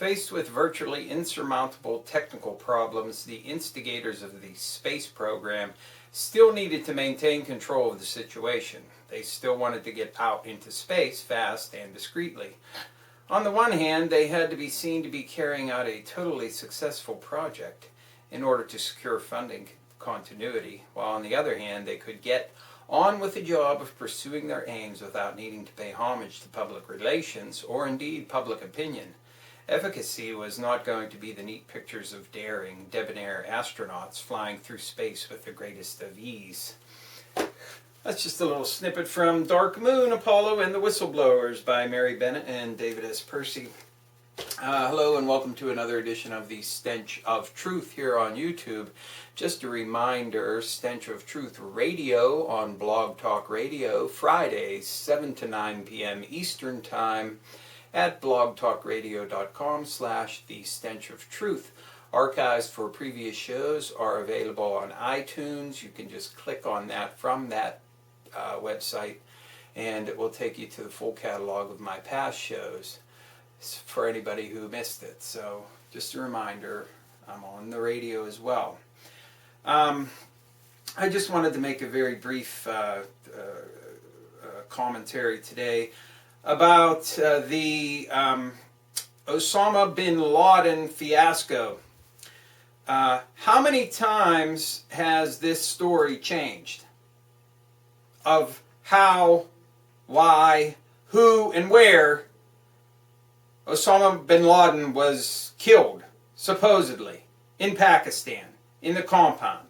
Faced with virtually insurmountable technical problems, the instigators of the space program still needed to maintain control of the situation. They still wanted to get out into space fast and discreetly. On the one hand, they had to be seen to be carrying out a totally successful project in order to secure funding continuity, while on the other hand, they could get on with the job of pursuing their aims without needing to pay homage to public relations or indeed public opinion. Efficacy was not going to be the neat pictures of daring, debonair astronauts flying through space with the greatest of ease. That's just a little snippet from Dark Moon, Apollo and the Whistleblowers by Mary Bennett and David S. Percy. Hello and welcome to another edition of the Stench of Truth here on YouTube. Just a reminder, Stench of Truth Radio on Blog Talk Radio, Fridays 7 to 9 p.m. Eastern Time at blogtalkradio.com/The Stench of Truth. Archives for previous shows are available on iTunes. You can just click on that from that website and it will take you to the full catalog of my past shows for anybody who missed it. So just a reminder, I'm on the radio as well. I just wanted to make a very brief commentary today about the Osama Bin Laden fiasco. How many times has this story changed? Of how, why, who, and where Osama Bin Laden was killed, supposedly, in Pakistan, in the compound,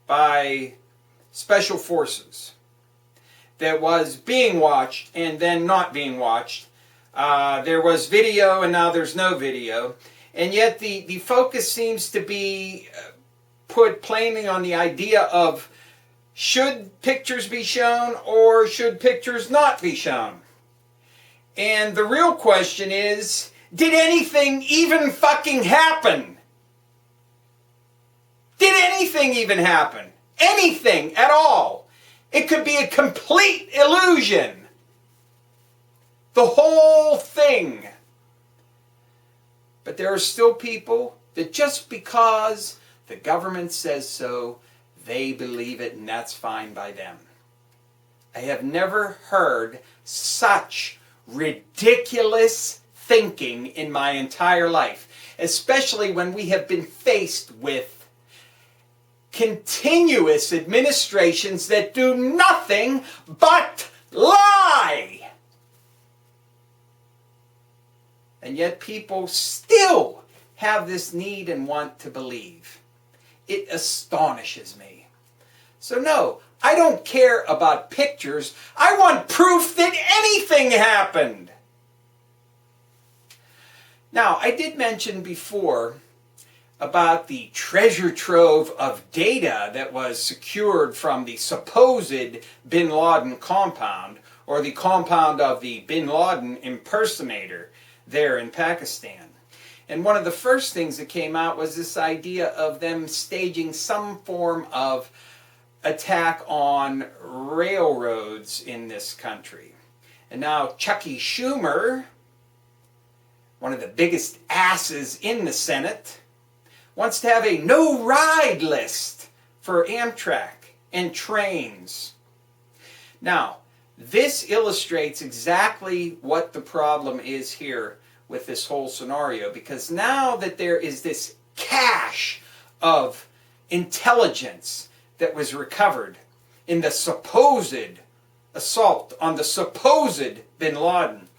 by special forces that was being watched and then not being watched. There was video and now there's no video. And yet the focus seems to be put plainly on the idea of should pictures be shown or should pictures not be shown? And the real question is, did anything even fucking happen? Did anything even happen? Anything at all? It could be a complete illusion. The whole thing. But there are still people that just because the government says so, they believe it and that's fine by them. I have never heard such ridiculous thinking in my entire life, especially when we have been faced with continuous administrations that do nothing but lie. And yet people still have this need and want to believe. It astonishes me. So no, I don't care about pictures. I want proof that anything happened. Now, I did mention before about the treasure trove of data that was secured from the supposed Bin Laden compound, or the compound of the Bin Laden impersonator there in Pakistan. And one of the first things that came out was this idea of them staging some form of attack on railroads in this country. And now Chucky Shumer, one of the biggest asses in the Senate, wants to have a no-ride list for Amtrak and trains. Now, this illustrates exactly what the problem is here with this whole scenario, because now that there is this cache of intelligence that was recovered in the supposed assault on the supposed Bin Laden,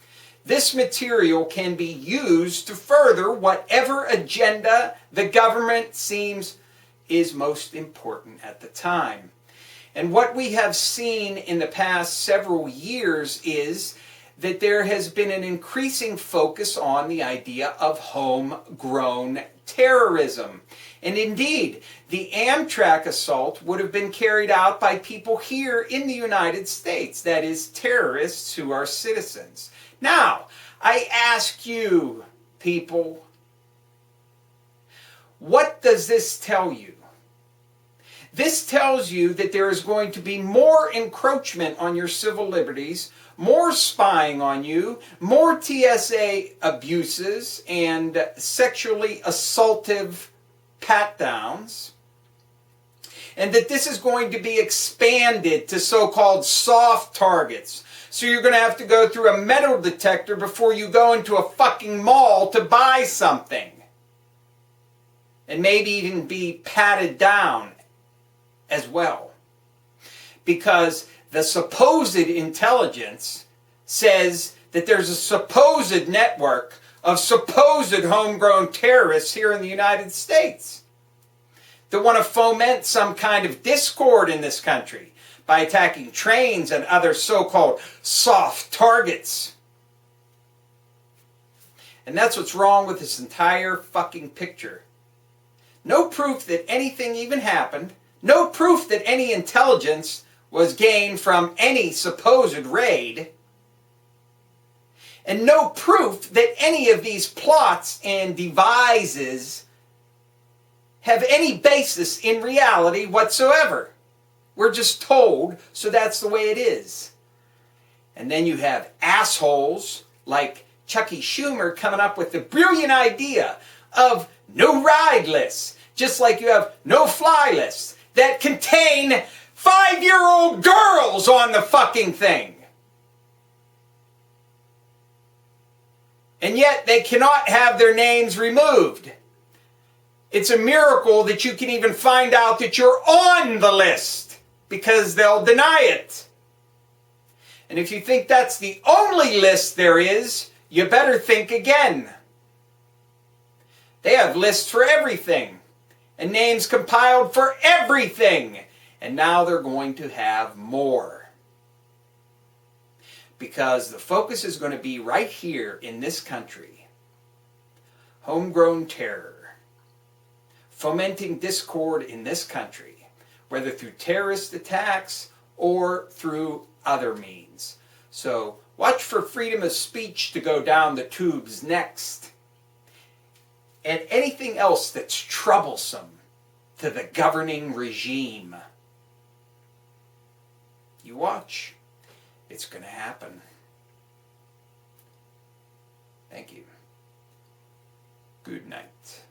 this material can be used to further whatever agenda the government seems is most important at the time. And what we have seen in the past several years is that there has been an increasing focus on the idea of homegrown terrorism. And indeed, the Amtrak assault would have been carried out by people here in the United States, that is, terrorists who are citizens. Now, I ask you, people, what does this tell you? This tells you that there is going to be more encroachment on your civil liberties, more spying on you, more TSA abuses and sexually assaultive pat-downs, and that this is going to be expanded to so-called soft targets. So you're going to have to go through a metal detector before you go into a fucking mall to buy something. And maybe even be patted down as well. Because the supposed intelligence says that there's a supposed network of supposed homegrown terrorists here in the United States that want to foment some kind of discord in this country by attacking trains and other so-called soft targets. And that's what's wrong with this entire fucking picture. No proof that anything even happened. No proof that any intelligence was gained from any supposed raid. And no proof that any of these plots and devises have any basis in reality whatsoever. We're just told, so that's the way it is. And then you have assholes like Chucky Shumer coming up with the brilliant idea of no ride lists, just like you have no fly lists that contain 5-year-old girls on the fucking thing. And yet they cannot have their names removed. It's a miracle that you can even find out that you're on the list, because they'll deny it. And if you think that's the only list there is, you better think again. They have lists for everything, and names compiled for everything. And now they're going to have more. Because the focus is going to be right here in this country. Homegrown terror. Fomenting discord in this country, whether through terrorist attacks or through other means. So watch for freedom of speech to go down the tubes next. And anything else that's troublesome to the governing regime. You watch. It's going to happen. Thank you. Good night.